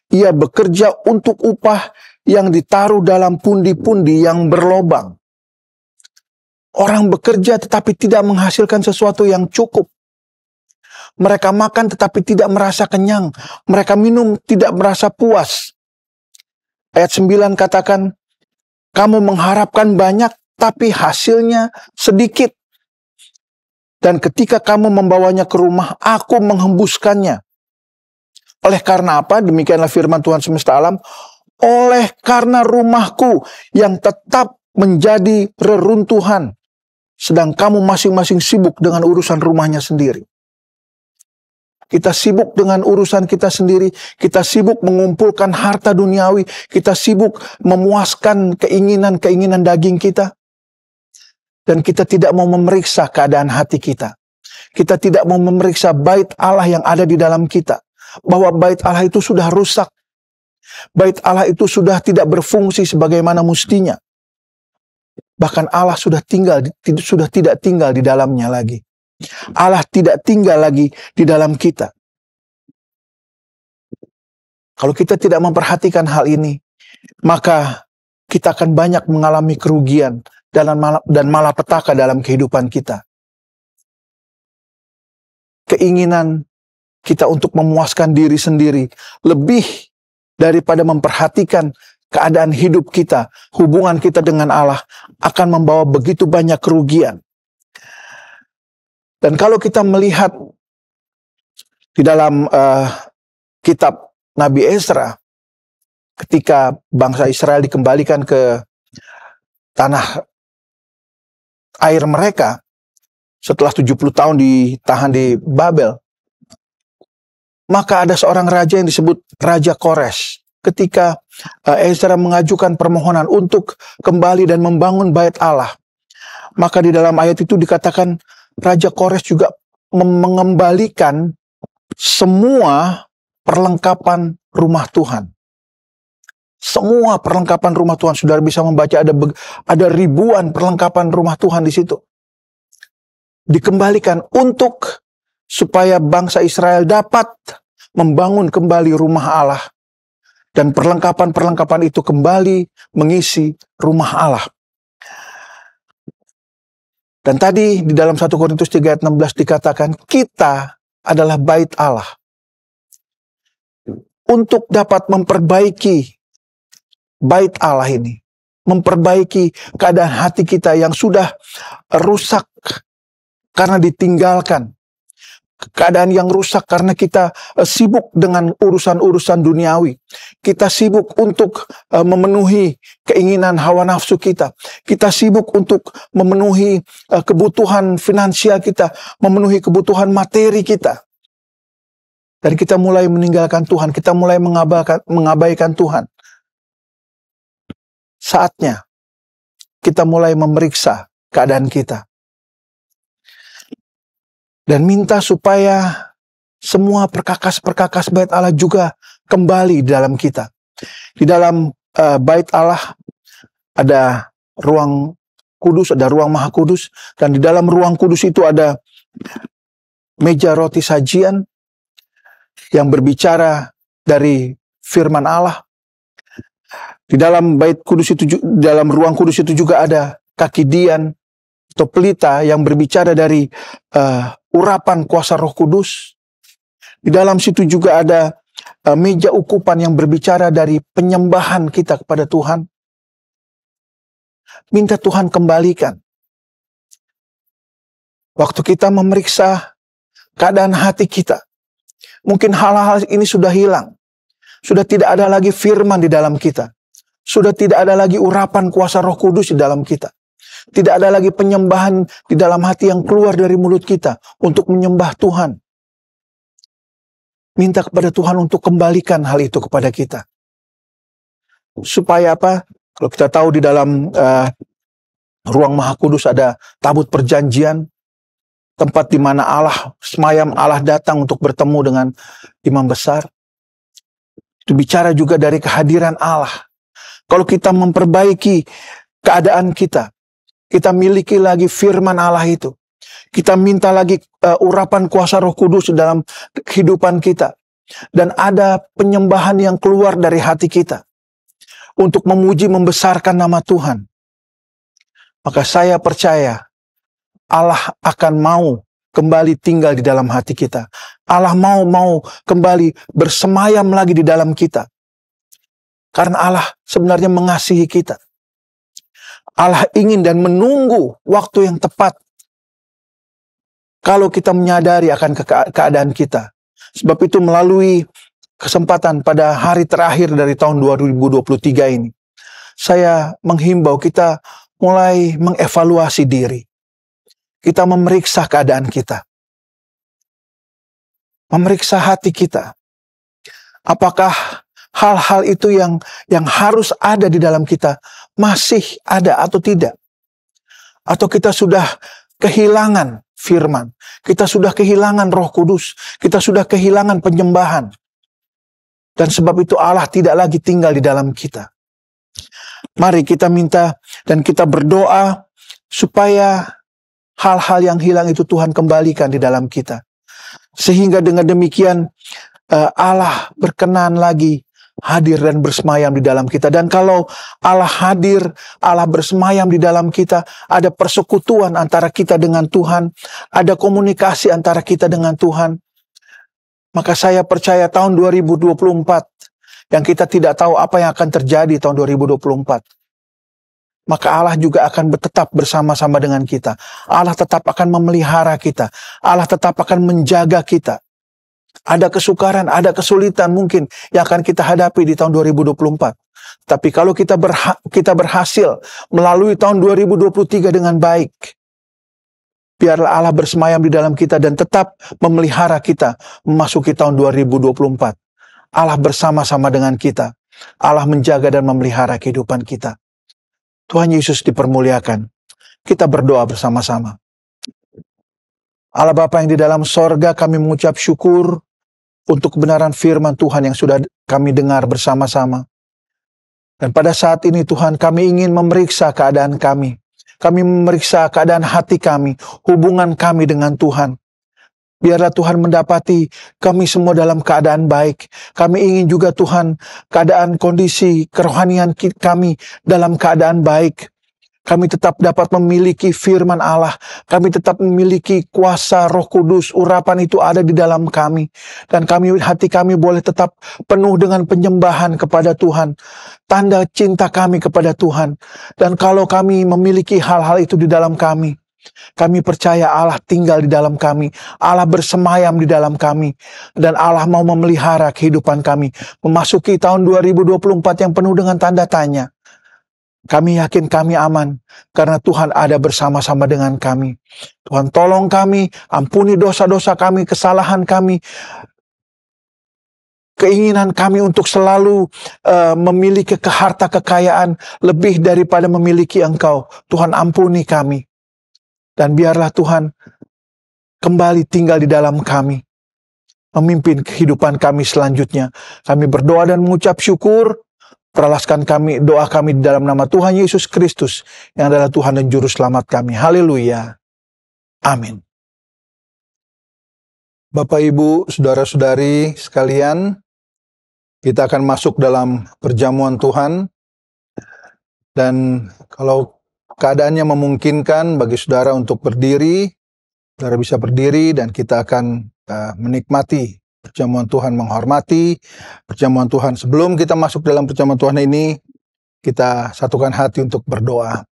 ia bekerja untuk upah yang ditaruh dalam pundi-pundi yang berlobang. Orang bekerja tetapi tidak menghasilkan sesuatu yang cukup. Mereka makan tetapi tidak merasa kenyang. Mereka minum tidak merasa puas. Ayat 9 katakan, kamu mengharapkan banyak tapi hasilnya sedikit. Dan ketika kamu membawanya ke rumah, aku menghembuskannya. Oleh karena apa? Demikianlah firman Tuhan semesta alam. Oleh karena rumahku yang tetap menjadi reruntuhan, sedang kamu masing-masing sibuk dengan urusan rumahnya sendiri. Kita sibuk dengan urusan kita sendiri, kita sibuk mengumpulkan harta duniawi, kita sibuk memuaskan keinginan-keinginan daging kita. Dan kita tidak mau memeriksa keadaan hati kita. Kita tidak mau memeriksa bait Allah yang ada di dalam kita. Bahwa bait Allah itu sudah rusak. Bait Allah itu sudah tidak berfungsi sebagaimana mestinya. Bahkan Allah sudah tidak tinggal di dalamnya lagi. Allah tidak tinggal lagi di dalam kita. Kalau kita tidak memperhatikan hal ini, maka kita akan banyak mengalami kerugian dan malapetaka dalam kehidupan kita. Keinginan kita untuk memuaskan diri sendiri lebih daripada memperhatikan keadaan hidup kita, hubungan kita dengan Allah akan membawa begitu banyak kerugian. Dan kalau kita melihat di dalam kitab Nabi Ezra, ketika bangsa Israel dikembalikan ke tanah air mereka, setelah 70 tahun ditahan di Babel, maka ada seorang raja yang disebut Raja Kores. Ketika Ezra mengajukan permohonan untuk kembali dan membangun bait Allah, maka di dalam ayat itu dikatakan Raja Kores juga mengembalikan semua perlengkapan rumah Tuhan. Semua perlengkapan rumah Tuhan. Saudara bisa membaca ada ribuan perlengkapan rumah Tuhan di situ. Dikembalikan untuk supaya bangsa Israel dapat membangun kembali rumah Allah. Dan perlengkapan-perlengkapan itu kembali mengisi rumah Allah. Dan tadi di dalam 1 Korintus 3 ayat 16 dikatakan, kita adalah bait Allah. Untuk dapat memperbaiki bait Allah ini, memperbaiki keadaan hati kita yang sudah rusak karena ditinggalkan. Keadaan yang rusak karena kita sibuk dengan urusan-urusan duniawi. Kita sibuk untuk memenuhi keinginan hawa nafsu kita. Kita sibuk untuk memenuhi kebutuhan finansial kita, memenuhi kebutuhan materi kita. Dan kita mulai meninggalkan Tuhan, kita mulai mengabaikan Tuhan. Saatnya kita mulai memeriksa keadaan kita. Dan minta supaya semua perkakas-perkakas bait Allah juga kembali di dalam kita. Di dalam bait Allah ada ruang kudus, ada ruang maha kudus, dan di dalam ruang kudus itu ada meja roti sajian yang berbicara dari firman Allah. Di dalam bait kudus itu, dalam ruang kudus itu juga ada kaki dian atau pelita yang berbicara dari urapan kuasa Roh Kudus. Di dalam situ juga ada meja ukupan yang berbicara dari penyembahan kita kepada Tuhan. Minta Tuhan kembalikan. Waktu kita memeriksa keadaan hati kita, mungkin hal-hal ini sudah hilang. Sudah tidak ada lagi firman di dalam kita. Sudah tidak ada lagi urapan kuasa Roh Kudus di dalam kita. Tidak ada lagi penyembahan di dalam hati yang keluar dari mulut kita untuk menyembah Tuhan. Minta kepada Tuhan untuk kembalikan hal itu kepada kita. Supaya apa? Kalau kita tahu di dalam ruang maha kudus ada tabut perjanjian, tempat di mana Allah semayam, Allah datang untuk bertemu dengan imam besar. Itu bicara juga dari kehadiran Allah. Kalau kita memperbaiki keadaan kita, kita miliki lagi firman Allah itu. Kita minta lagi urapan kuasa Roh Kudus dalam kehidupan kita. Dan ada penyembahan yang keluar dari hati kita. Untuk memuji, membesarkan nama Tuhan. Maka saya percaya Allah akan mau kembali tinggal di dalam hati kita. Allah mau kembali bersemayam lagi di dalam kita. Karena Allah sebenarnya mengasihi kita. Allah ingin dan menunggu waktu yang tepat. Kalau kita menyadari akan keadaan kita. Sebab itu melalui kesempatan pada hari terakhir dari tahun 2023 ini. Saya menghimbau kita mulai mengevaluasi diri. Kita memeriksa keadaan kita. Memeriksa hati kita. Apakah hal-hal itu yang harus ada di dalam kita masih ada atau tidak? Atau kita sudah kehilangan firman, kita sudah kehilangan Roh Kudus, kita sudah kehilangan penyembahan. Dan sebab itu Allah tidak lagi tinggal di dalam kita. Mari kita minta dan kita berdoa supaya hal-hal yang hilang itu Tuhan kembalikan di dalam kita. Sehingga dengan demikian Allah berkenan lagi hadir dan bersemayam di dalam kita. Dan kalau Allah hadir, Allah bersemayam di dalam kita, ada persekutuan antara kita dengan Tuhan, ada komunikasi antara kita dengan Tuhan. Maka saya percaya tahun 2024, yang kita tidak tahu apa yang akan terjadi tahun 2024. Maka Allah juga akan tetap bersama-sama dengan kita. Allah tetap akan memelihara kita. Allah tetap akan menjaga kita. Ada kesukaran, ada kesulitan mungkin yang akan kita hadapi di tahun 2024. Tapi kalau kita berhasil melalui tahun 2023 dengan baik, biarlah Allah bersemayam di dalam kita dan tetap memelihara kita memasuki tahun 2024. Allah bersama-sama dengan kita. Allah menjaga dan memelihara kehidupan kita. Tuhan Yesus dipermuliakan. Kita berdoa bersama-sama. Allah Bapa yang di dalam sorga, kami mengucap syukur untuk kebenaran firman Tuhan yang sudah kami dengar bersama-sama. Dan pada saat ini Tuhan, kami ingin memeriksa keadaan kami. Kami memeriksa keadaan hati kami, hubungan kami dengan Tuhan. Biarlah Tuhan mendapati kami semua dalam keadaan baik. Kami ingin juga Tuhan, keadaan kondisi kerohanian kami dalam keadaan baik. Kami tetap dapat memiliki firman Allah. Kami tetap memiliki kuasa Roh Kudus. Urapan itu ada di dalam kami. Dan hati kami boleh tetap penuh dengan penyembahan kepada Tuhan. Tanda cinta kami kepada Tuhan. Dan kalau kami memiliki hal-hal itu di dalam kami, kami percaya Allah tinggal di dalam kami. Allah bersemayam di dalam kami. Dan Allah mau memelihara kehidupan kami. Memasuki tahun 2024 yang penuh dengan tanda tanya. Kami yakin kami aman, karena Tuhan ada bersama-sama dengan kami. Tuhan tolong kami, ampuni dosa-dosa kami, kesalahan kami, keinginan kami untuk selalu memiliki harta kekayaan lebih daripada memiliki Engkau. Tuhan ampuni kami. Dan biarlah Tuhan kembali tinggal di dalam kami. memimpin kehidupan kami selanjutnya. Kami berdoa dan mengucap syukur. Peralaskan doa kami di dalam nama Tuhan Yesus Kristus yang adalah Tuhan dan Juru Selamat kami. Haleluya. Amin. Bapak, Ibu, Saudara-saudari sekalian, kita akan masuk dalam perjamuan Tuhan. Dan kalau keadaannya memungkinkan bagi saudara untuk berdiri, saudara bisa berdiri dan kita akan menikmati perjamuan Tuhan, menghormati perjamuan Tuhan. Sebelum kita masuk dalam perjamuan Tuhan ini, kita satukan hati untuk berdoa.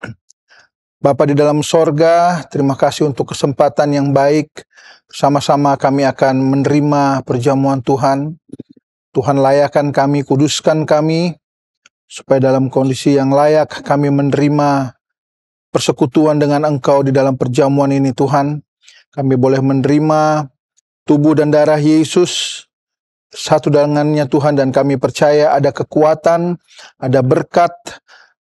Bapa di dalam sorga, terima kasih untuk kesempatan yang baik. Bersama-sama kami akan menerima perjamuan Tuhan. Tuhan layakkan kami, kuduskan kami, supaya dalam kondisi yang layak kami menerima persekutuan dengan Engkau di dalam perjamuan ini Tuhan. Kami boleh menerima tubuh dan darah Yesus satu dengannya Tuhan, dan kami percaya ada kekuatan, ada berkat,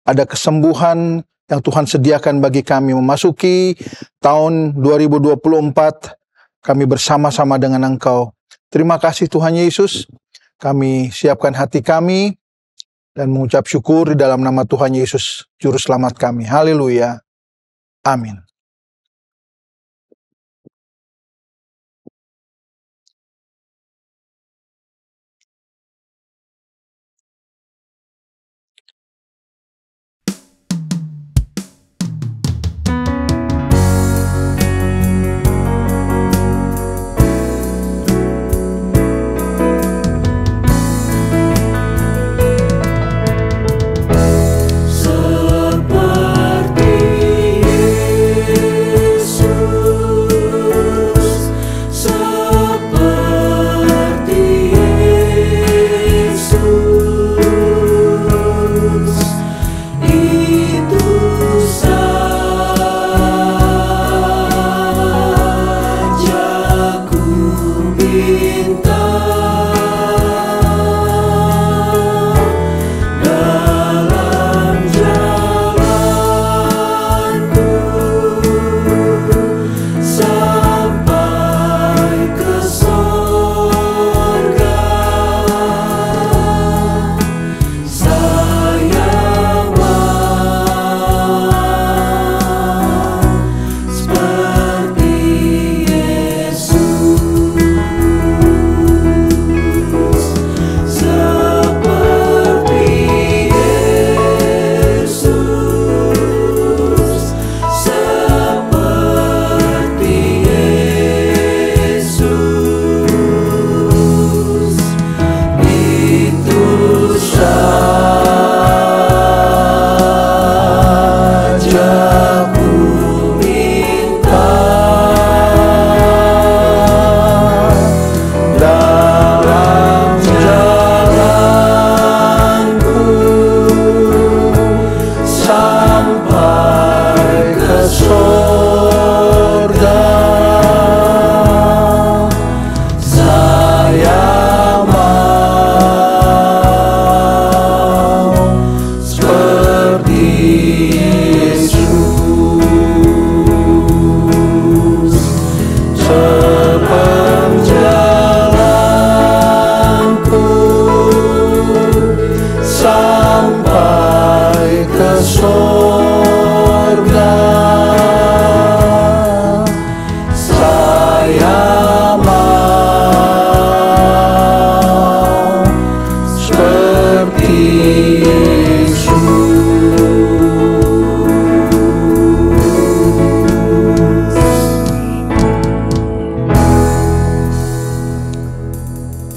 ada kesembuhan yang Tuhan sediakan bagi kami memasuki tahun 2024. Kami bersama-sama dengan Engkau. Terima kasih Tuhan Yesus. Kami siapkan hati kami dan mengucap syukur di dalam nama Tuhan Yesus, Juru Selamat kami. Haleluya. Amin.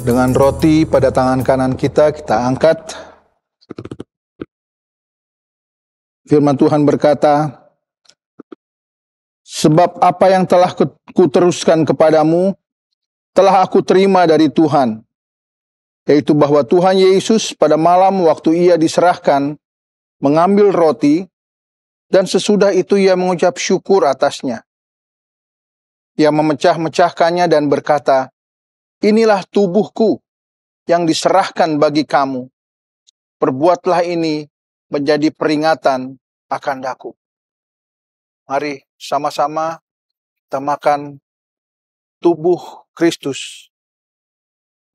Dengan roti pada tangan kanan kita angkat. Firman Tuhan berkata, sebab apa yang telah kuteruskan kepadamu, telah aku terima dari Tuhan, yaitu bahwa Tuhan Yesus pada malam waktu ia diserahkan, mengambil roti, dan sesudah itu ia mengucap syukur atasnya. Ia memecah-mecahkannya dan berkata, inilah tubuhku yang diserahkan bagi kamu. Perbuatlah ini menjadi peringatan akan daku. Mari sama-sama kita makan tubuh Kristus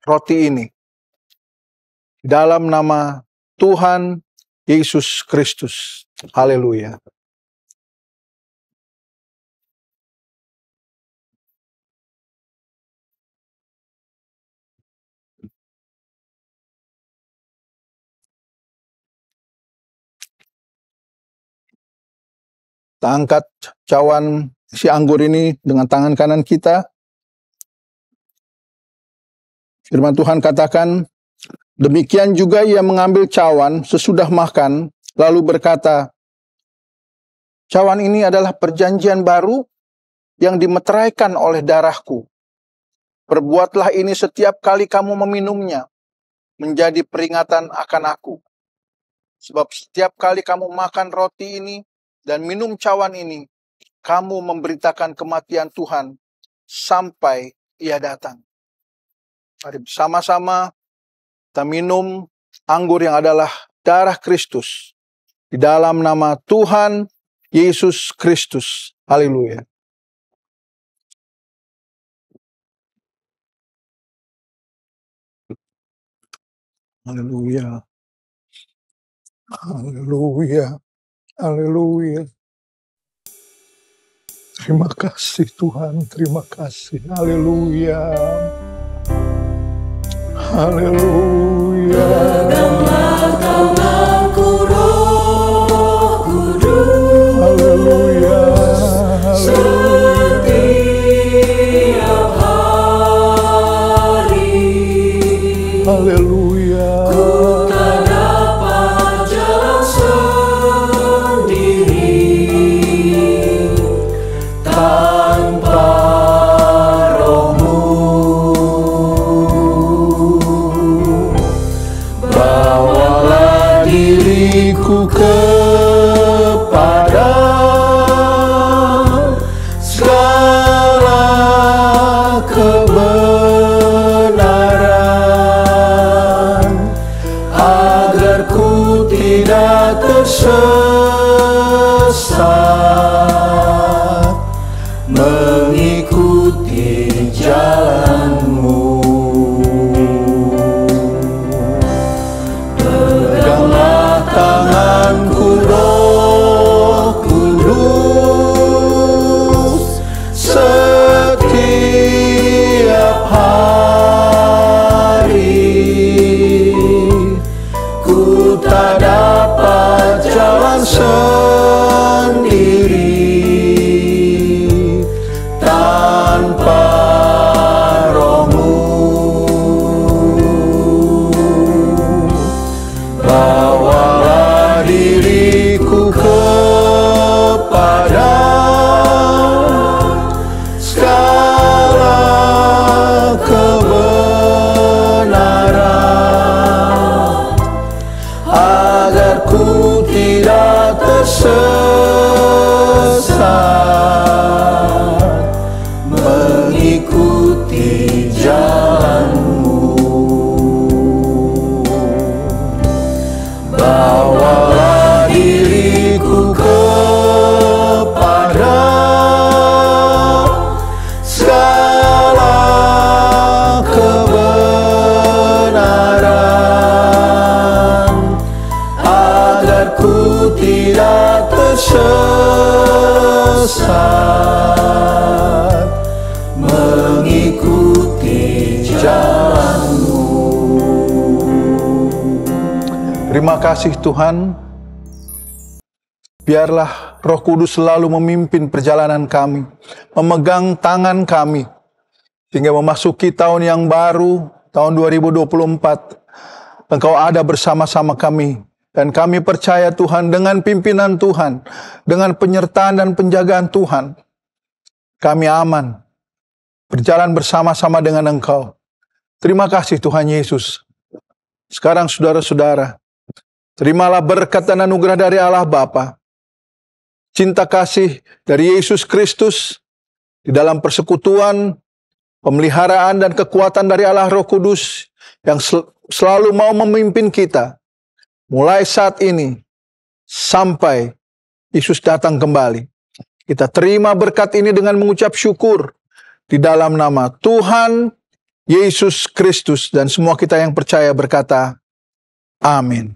roti ini. Dalam nama Tuhan Yesus Kristus. Haleluya. Kita angkat cawan si anggur ini dengan tangan kanan kita. Firman Tuhan katakan, demikian juga ia mengambil cawan sesudah makan, lalu berkata, cawan ini adalah perjanjian baru yang dimeteraikan oleh darahku. Perbuatlah ini setiap kali kamu meminumnya, menjadi peringatan akan aku. Sebab setiap kali kamu makan roti ini dan minum cawan ini, kamu memberitakan kematian Tuhan sampai ia datang. Mari bersama-sama kita minum anggur yang adalah darah Kristus. Di dalam nama Tuhan Yesus Kristus. Haleluya. Haleluya. Haleluya. Haleluya. Terima kasih Tuhan, terima kasih. Haleluya. Haleluya. Peganglah tanganku Roh Kudus. Haleluya. Setiap hari. Haleluya. Ku tak dapat jalan sendiri tanpa Roh-Mu. Bawalah diriku kepada segala kebenaran, agar ku tidak tersesat, mengikuti jalan-Mu. Peganglah tanganku Roh Kudus, setiap hari. Ku tak dapat jalan sendiri tanpa Roh-Mu. Bawalah diriku kepada segala kebenaran, agar ku tidak tersesat, mengikuti jalan-Mu. Bawalah diriku kepada segala kebenaran, agar ku tidak tersesat, mengikuti jalan-Mu. Terima kasih Tuhan. Biarlah Roh Kudus selalu memimpin perjalanan kami, memegang tangan kami, sehingga memasuki tahun yang baru, tahun 2024. Engkau ada bersama-sama kami, dan kami percaya Tuhan, dengan pimpinan Tuhan, dengan penyertaan dan penjagaan Tuhan, kami aman, berjalan bersama-sama dengan Engkau. Terima kasih Tuhan Yesus. Sekarang saudara-saudara, terimalah berkat dan anugerah dari Allah Bapa, cinta kasih dari Yesus Kristus, di dalam persekutuan, pemeliharaan dan kekuatan dari Allah Roh Kudus, yang selalu mau memimpin kita, mulai saat ini, sampai Yesus datang kembali. Kita terima berkat ini dengan mengucap syukur, di dalam nama Tuhan Yesus Kristus dan semua kita yang percaya berkata, amin.